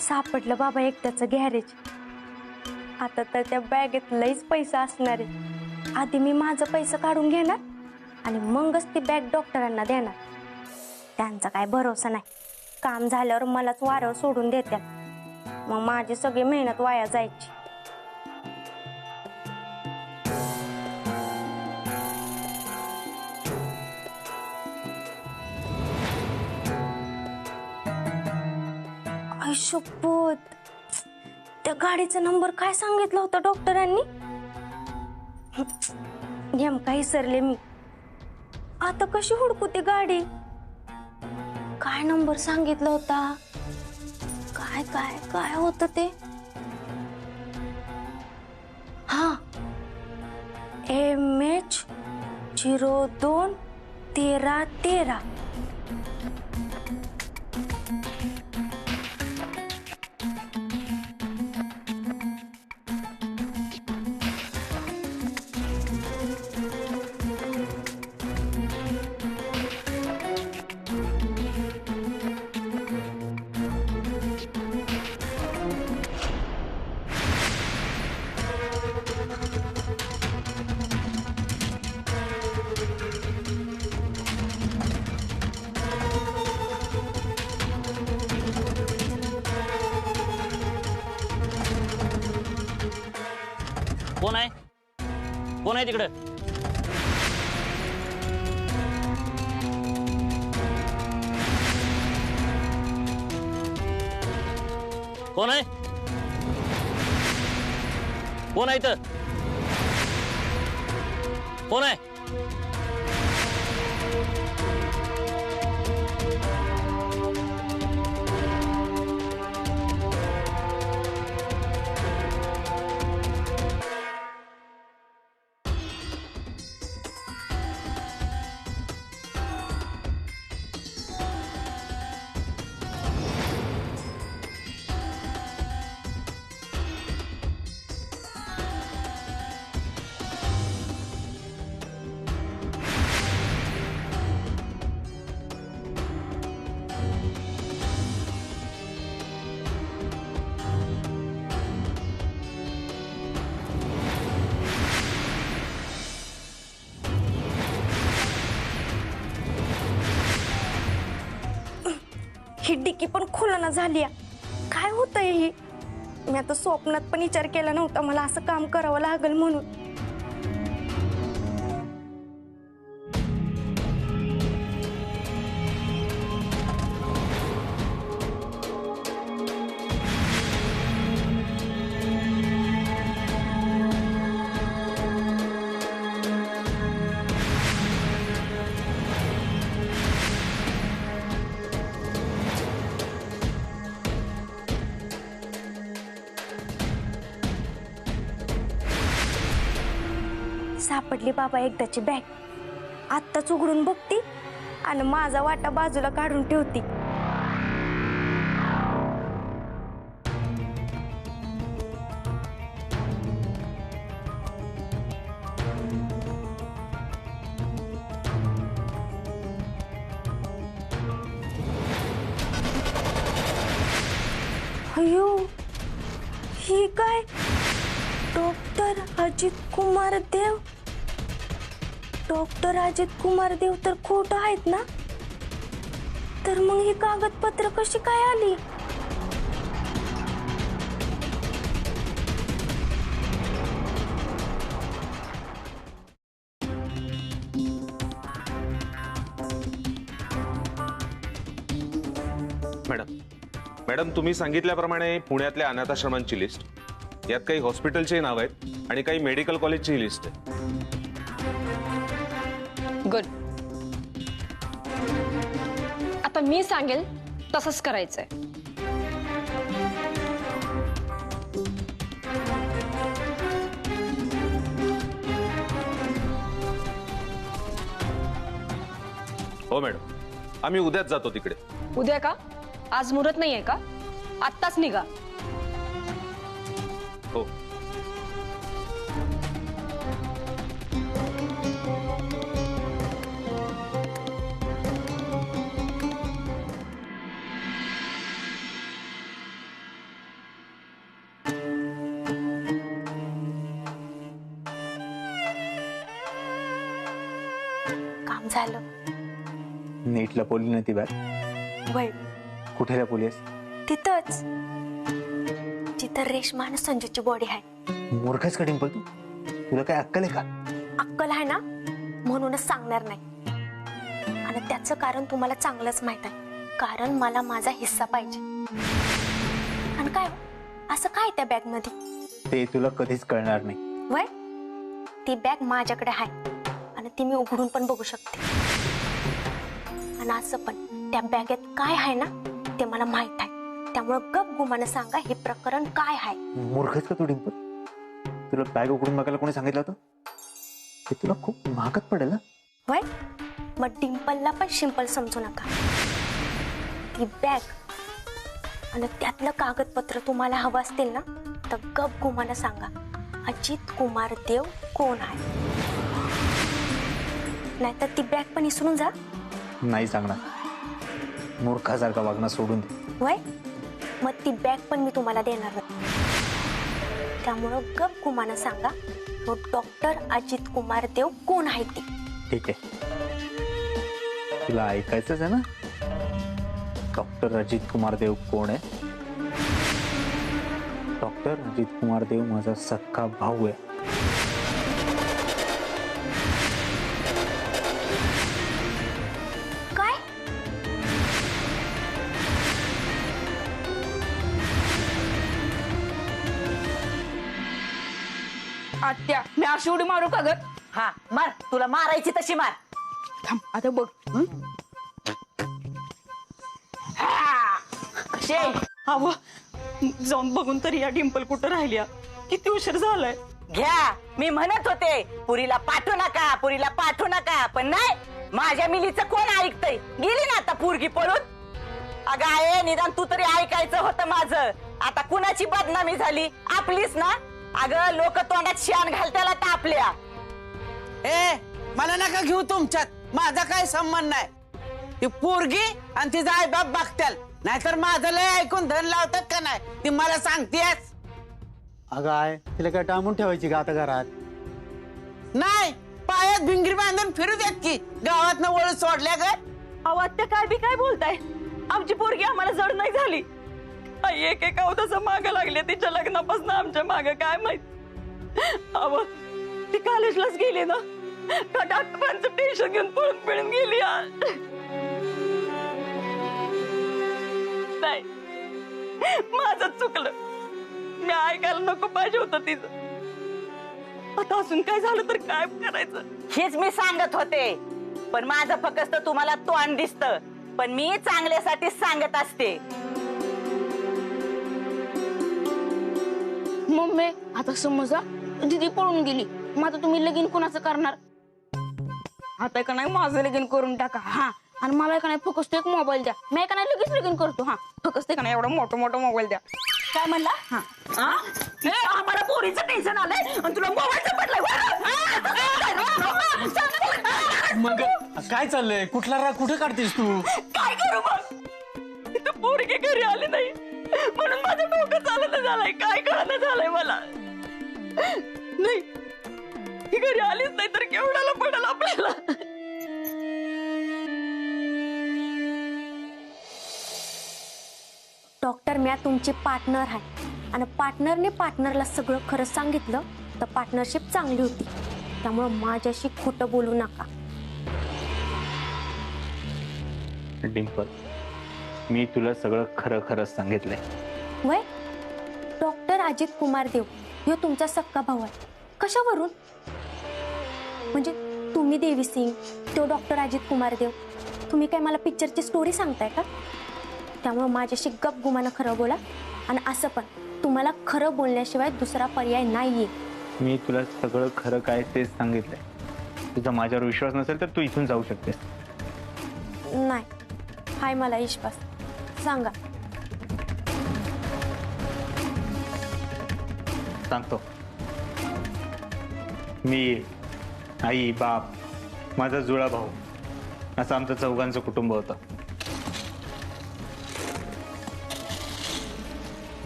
सापडलं बाबा एकट्याचं गॅरेज. आता तर त्या बॅगेत लईच पैसा असणार आहे. आधी मी माझा पैसा काढून घेणार आणि मगच ती बॅग डॉक्टरांना देणार. त्यांचा काय भरोसा नाही, काम झाल्यावर मलाच वाऱ्यावर सोडून देतात. मग माझी सगळी मेहनत वाया जायची. शपथ, त्या गाडीचा नंबर काय सांगितला होता डॉक्टरांनी? नेमका विसरले मी. आता कशी हुडकू ती गाडी? काय नंबर सांगितला होता? काय काय काय होतं ते? हा, MH021313. कोण आहे? कोण आहे तिकडे? कोण आहे? कोण आहे इथं? कोण आहे? ही डिक्की पण खुलना झाली. काय होतंय ही? मी आता स्वप्नात पण विचार केला नव्हता मला असं काम करावं लागेल म्हणून. सापडली बाबा एकदाची बॅग. आत्ताच उघडून बघती आणि माझा वाटा बाजूला काढून ठेवती. अयो, ही काय? डॉक्टर अजित कुमार देव. डॉक्टर अजित कुमार देव तर खोटं आहेत ना? तर मग ही कागदपत्र कशी काय आली? मॅडम तुम्ही सांगितल्याप्रमाणे पुण्यातल्या अनाथाश्रमांची लिस्ट, यात काही हॉस्पिटलचे नाव आहेत आणि काही मेडिकल कॉलेजची लिस्ट आहे. गुड. आता मी सांगेल तसंच करायचंय. हो मॅडम, आम्ही उद्याच जातो तिकडे. उद्या का? आज मुहूर्त नाहीये का? आत्ताच निघा. हो. झालं. नीट लपवली ना ती बॅग? वय कुठे लपवली आहेस? तिथंच जिथं रेशमा आणि संजूची बॉडी आहे. मूर्खच का डिंपल तू? तुला काय अक्कल आहे का? अक्कल आहे ना म्हणूनच सांगणार नाही. आणि त्याचं कारण तुम्हाला चांगलंच माहित आहे. कारण मला माझा हिस्सा पाहिजे. आणि काय असं काय त्या बॅग मध्ये? ते तुला कधीच कळणार नाही. वय ती बॅग माझ्याकडे आहे आणि ती मी उघडून पण बघू शकते. आणि असं पण त्या बॅगेत काय आहे ना ते मला माहित आहे. त्यामुळं गप गुमानं सांगा हे प्रकरण काय आहे. मूर्खच का तू डिंपल? तुला बॅग उघडून बघायला कोणी सांगितलं होतं? ते तुला खूप महागात पडेल ना. वय मग डिंपलला पण शिंपल समजू नका. ती बॅग आणि त्यातलं कागदपत्र तुम्हाला हवं असतील ना तर गप गुमानं सांगा अजित कुमार देव कोण आहे. नाहीतर ती बॅग पण विसरून जा. नाही सांगणार. मूर्खासारखा वागणं सोडून दे. वय मग ती बॅग पण मी तुम्हाला देणार नाही. त्यामुळं गप गुमानं सांगा डॉक्टर अजित कुमार देव कोण आहे ती. ठीक आहे, तुला ऐकायचंच आहे ना डॉक्टर अजित कुमार देव कोण आहे? डॉक्टर अजित कुमार देव माझा सख्खा भाऊ आहे. काय आत्या मी अशी उडी मारू का ग? हा मार, तुला मारायची तशी मार. थांब आता बघ. कशे अव जाऊन बघून तरी या डिंपल कुठं राहिली? किती उशीर झालाय. घ्या, मी म्हणत होते पुरीला पाठवू नका, पुरीला पाठवू नका, पण नाही. माझ्या मिलीचं कोण ऐकतय? गेली ना आता पोरगी पळून. अगं आहे निदान तू तरी ऐकायचं होतं माझं. आता कुणाची बदनामी झाली? आपलीच ना. अगं लोक तोंडात शान घालत्याला तापल्या. ए मला नका घेऊ तुमच्यात, माझा काय संबंध नाही. ती पोरगी आणि तिचा आई बाप बघत्याल, नाहीतर माझं लय ऐकून धन लावतात का नाही ती मला सांगतेस. अगं आहे तिला काय टांबून ठेवायची का आता घरात? नाही, पायात भिंगरी बांधून फिरू देत की गावात वळ सोडल्या ग. अहो आत्या काय बी काय बोलताय? आमची पोरगी आम्हाला जड नाही झाली. एक एक तसं माग लागले तिच्या लग्नापासून आमच्या माग काय माहित. अहो ती कॉलेजलाच गेली ना का डॉक्टरांचं टेन्शन घेऊन पळून गेली. नाही माझं चुकलं. मी ऐकायला नको पाहिजे होतं तिचं. आता असून काय झालं तर काय करायचं? हेच मी सांगत होते, पण माझं फक्त तुम्हाला तोंड दिसतं, पण मी चांगल्यासाठी सांगत असते. मम्मी आता समजा दीदी पळून गेली, मग आता तुम्ही लगीन कोणाचं करणार? आता का नाही माझं लगीन करून टाका. हा आणि मला का नाही फक्त एक मोबाईल द्या. मी का नाही लगेच लगीन करतो. हा फक्त का नाही एवढा मोठा मोबाईल द्या. काय म्हणला? हा आम्हाला पोरीचं टेन्शन आलंय आणि तुला मोबाईलचं पडलंय. मग काय चाललंय? कुठे काढतेस तू? काय करू मग? इथं पोरगी घरी आली नाही म्हणून माझं डोकं चालत झालंय. काय कळणं झालंय मला. नाही ही घरी आलीच नाही तर केवढ्याला पडेल आपल्याला. डॉक्टर म्या तुमची पार्टनर आहे आणि पार्टनरने पार्टनरला सगळं खरं सांगितलं तर पार्टनरशिप चांगली होती. त्यामुळं माझ्याशी खोटं बोलू नका. डिंपल, मी तुला सगळं खरं खरं सांगितलंय. वय डॉक्टर अजित कुमार देव ह्यो तुमचा सक्का भाऊ आहे. कशावरून? म्हणजे तुम्ही देवी सिंग, तो डॉक्टर अजित कुमार देव. तुम्ही काय मला पिक्चरची स्टोरी सांगताय का? त्यामुळे माझ्याशी गप गुमानं खरं बोला. आणि असं पण तुम्हाला खरं बोलण्याशिवाय दुसरा पर्याय नाहीये. मी तुला सगळं खरं काय तेच सांगितलंय. तुझा माझ्यावर विश्वास नसेल तर तू इथून जाऊ शकतेस. नाही हाय मला विश्वास. सांगा. सांगतो. मी, आई, बाप, माझा जुळा भाऊ असं आमचं चौघांचं कुटुंब होतं.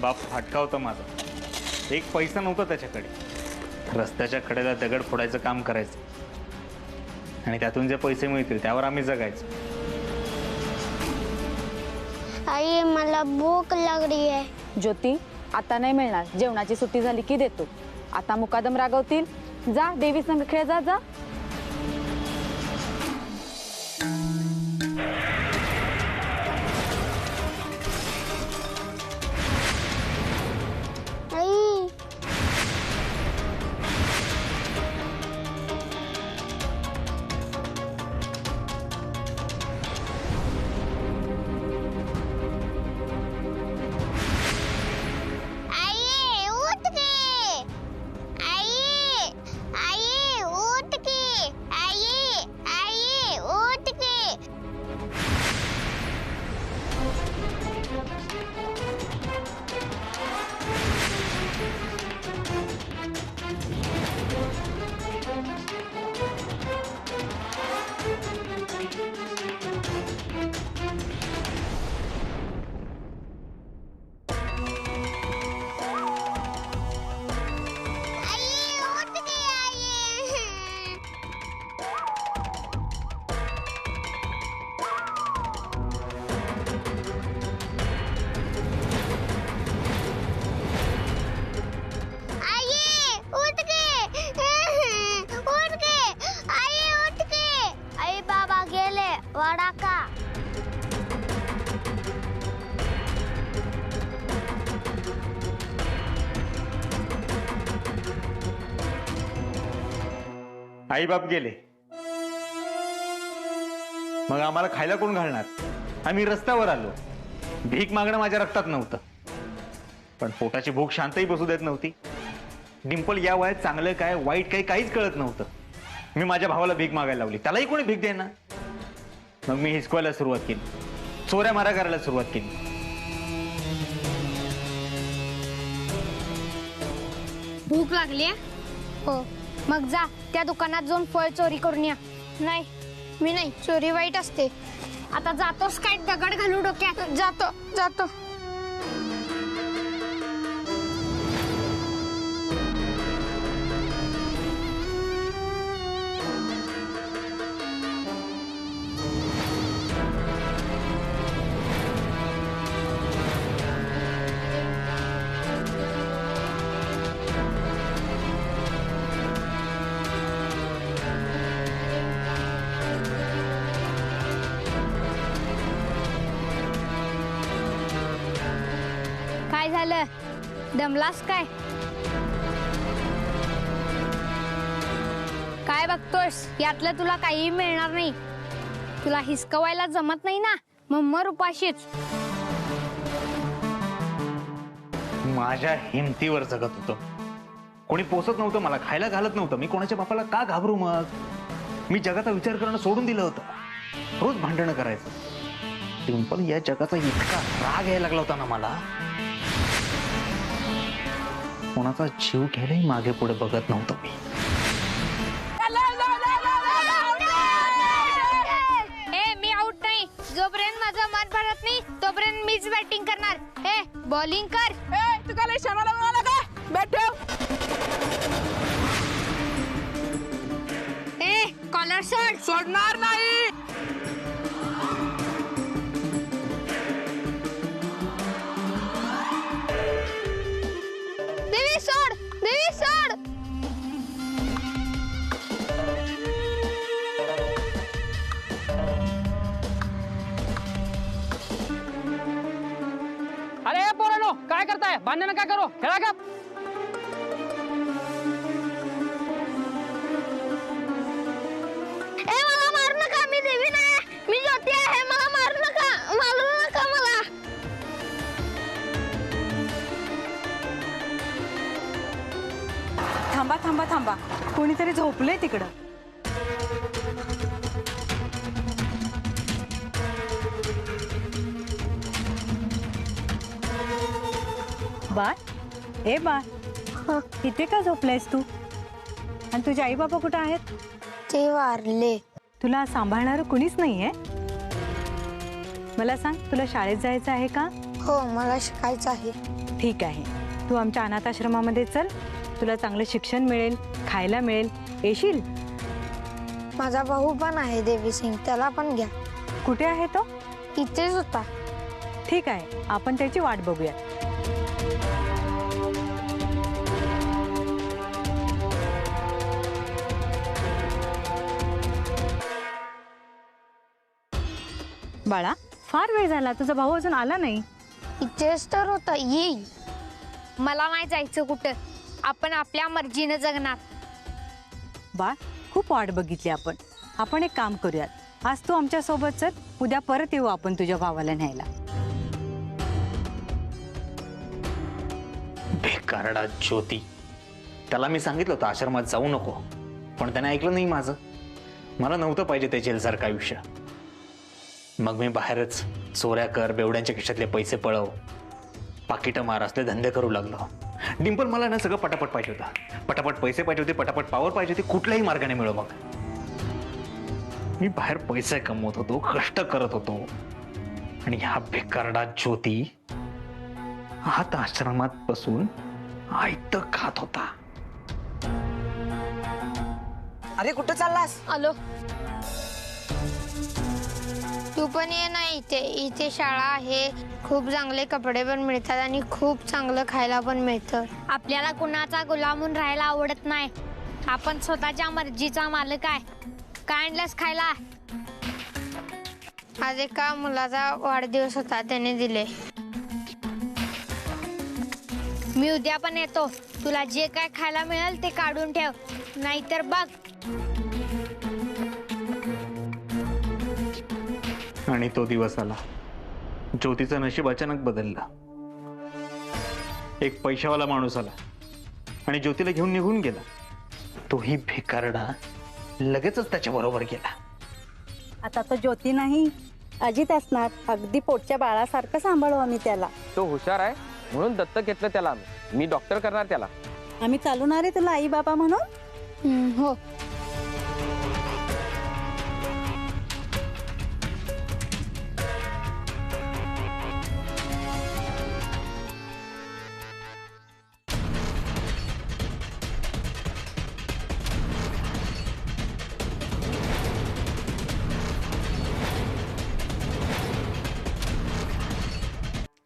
बाप फाटका होता माझा. एक पैसा नव्हता त्याच्याकडे. रस्त्याच्या कडेला दगड फोडायचं काम करायचं. आणि त्यातून जे पैसे मिळतील त्यावर आम्ही जगायचं. आई मला भूक लागली आहे. ज्योती आता नाही मिळणार, जेवणाची सुट्टी झाली की देतो. आता मुकादम रागवतील. जा देवी संग खेळ जा जा. आई आई उठ के. आई आई उठ के. आई आई उठ के. आई उठ के. आई आई उठ के. उठ के. आई उठ के. आई बाबा गेले वडा का. आई बाप गेले, मग आम्हाला खायला कोण घालणार? आम्ही रस्त्यावर आलो. भीक मागणं माझ्या रक्तात नव्हतं, पण पोटाची भूक शांतही बसू देत नव्हती. डिंपल या वयात चांगलं काय वाईट काय काहीच कळत नव्हतं. मी माझ्या भावाला भीक मागायला लावली, त्यालाही कोणी भीक देणार. मग मी हिसकवायला सुरुवात केली, चोऱ्या मारा करायला सुरुवात केली. भूक लागली हो, मग जा त्या दुकानात जाऊन फळ चोरी करून या. नाही मी नाही, चोरी वाईट असते. आता जातोस काय दगड घालू डोक्यात. जातो जातो. काय झालं, दमलास काय? काय बघतोस, यातलं तुला काही मिळणार नाही. तुला हिसकवायला जमत नाही ना, मग मर उपाशीच. माझ्या हिमतीवर जगत होतो. कोणी पोसत नव्हतं, मला खायला घालत नव्हतं. मी कोणाच्या बापाला का घाबरू? मग मी जगाचा विचार करणं सोडून दिलं होतं. रोज भांडणं करायचं. डिंपल या जगाचा इतका राग यायला लागला होता ना मला, कोणाचा जीव घ्यायलाही मागे पुढे बघत नव्हतं मी. मी आउट नाही. जोपर्यंत माझं मन भरत नाही तोपर्यंत मीच बॅटिंग करणार. बॉलिंग कर. तू काय क्षणाला म्हणाला का? बॅट ठेव. कॉलर सोड. सोडणार नाही. देवी सोड. देवी सोड. अरे पोरांनो, काय करताय? भांडण काय करू, खेळा का? मला मारू नका. मी देवी नाही, मी ज्योती आहे. मला मारू नका. मारू नका मला. थांबा थांबा थांबा, कोणीतरी झोपलंय तिकडं. बाळ, ए बाळ, इथे का झोपलायस तू? आणि तुझे आई बाबा कुठे आहेत? ते वारले. तुला सांभाळणार कुणीच नाहीये? मला सांग, तुला शाळेत जायचं आहे का? हो, मला शिकायचं आहे. ठीक आहे, तू आमच्या अनाथाश्रमामध्ये चल. तुला चांगलं शिक्षण मिळेल, खायला मिळेल. येशील? माझा भाऊ पण आहे देवी सिंग, त्याला पण घ्या. कुठे आहे तो? इथेच होता. ठीक आहे, आपण त्याची वाट बघूया. बाळा, फार वेळ झाला, तुझा भाऊ अजून आला नाही. इथेच तर होता, येईल. मला नाही जायचं कुठं, आपण आपल्या मर्जीने जगणार. बाळ, खूप वाट बघितली आपण. आपण एक काम करूयात, आज तू आमच्या सोबत चल, उद्या परत येऊ आपण तुझ्या भावाला न्यायला. बेकारडा ज्योती, त्याला मी सांगितलं होतं आश्रमात जाऊ नको, पण त्याने ऐकलं नाही माझं. मला नव्हतं पाहिजे ते जेलसारखं आयुष्य. मग मी बाहेरच चोऱ्या कर, बेवड्यांच्या खिशातले पैसे पळव, पाकिटं मार असले धंदे करू लागलो. डिंपल मला ना सगळं पटापट पाहिजे होतं. पटापट पैसे पाहिजे होते, पटापट पावर पाहिजे होती, कुठल्याही मार्गाने मिळव. मग मी बाहेर पैसे कमवत होतो, कष्ट करत होतो, आणि ह्या बेकारडा ज्योती हात आश्रमात बसून आयत खात होता. अरे कुठं चाललास? आलो. तू पण ये ना इथे. इथे शाळा आहे, खूप चांगले कपडे पण मिळतात आणि खूप चांगलं खायला पण मिळतं. आपल्याला कुणाचा गुलामून राहायला आवडत नाही. आपण स्वतःच्या मर्जीचा मालक आहे. काय आणलंस खायला? आज एका मुलाचा वाढदिवस होता, त्याने दिले. मी उद्या पण येतो. तुला जे काय खायला मिळेल ते काढून ठेव, नाहीतर बघ. आणि तो दिवस आला. ज्योतीचं नशीब अचानक बदललं. एक पैशावाला माणूस आला आणि ज्योतीला घेऊन निघून गेला. तोही भिकारडा लगेचच त्याच्या बरोबर गेला. आता तो ज्योती नाही, अजित असणार. अगदी पोटच्या बाळासारखं सांभाळू आम्ही त्याला. तो हुशार आहे म्हणून दत्तक घेतलं त्याला. मी डॉक्टर करणार त्याला. आम्ही चालवणार आहे तुला आई बाबा म्हणून. हो.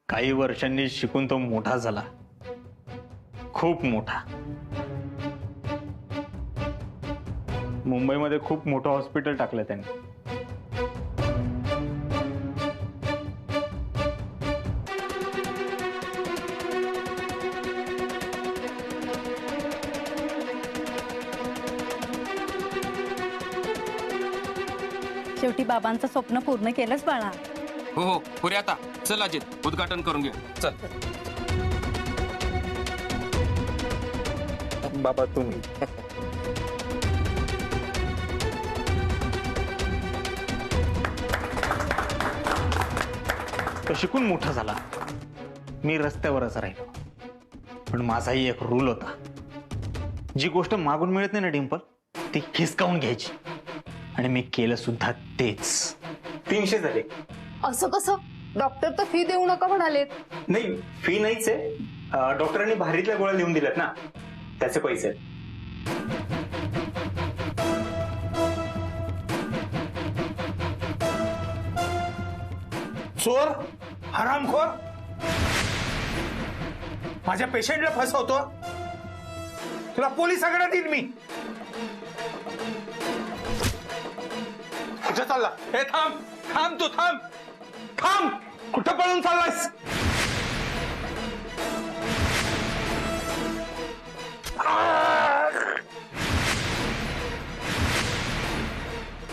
काही वर्षांनी शिकून तो मोठा झाला, खूप मोठा. मुंबईमध्ये खूप मोठं हॉस्पिटल टाकलं त्याने. शेवटी बाबांचं स्वप्न पूर्ण केलंच बाळा. हो हो, पुरे आता चल अजित, उद्घाटन करून घे. चल बाबा तुम्ही. तो शिकून मोठा झाला. मी रस्त्यावरच राहिलो. पण माझाही एक रूल होता. जी गोष्ट मागून मिळत नाही ना डिंपल, ती हिसकावून घ्यायची. आणि मी केलं सुद्धा तेच. 300 झाले. असं कसं? डॉक्टर तर फी देऊ नका म्हणालेत. नाही, फी नाहीच आहे. डॉक्टरांनी बाहेरीतल्या गोळ्या लिहून दिल्यात ना, त्याचे पैसे. चोर, हरामखोर, माझ्या पेशंटला फसवतो. तुला पोलिसाकडे देईन मी. कुठं चालला? हे थांब थांब, तू थांब थांब. कुठं पळून चाललायस?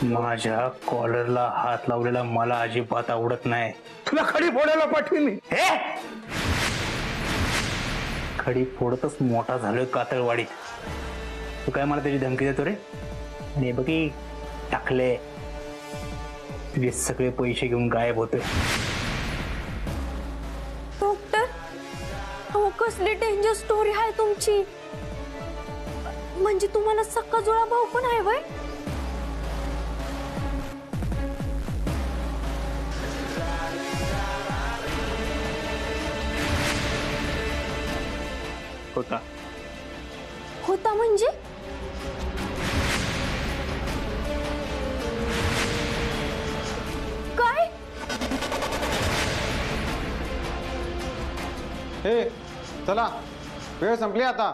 माझ्या कॉलरला हात लावलेला मला अजिबात आवडत नाही. तुला खडी फोडायला पाठवीन मी. हे खडी फोडतच मोठा झालोय कातळवाडी. तू काय मला त्याची धमकी देतो रे? आणि बघी टाकले, तुझे सगळे पैसे घेऊन गायब होते. डॉक्टर, अहो कसली डेंजर स्टोरी आहे तुमची. म्हणजे तुम्हाला सक्का जुळा भाऊ पण आहे वय? होता म्हणजे? हे चला वेळ संपली आता.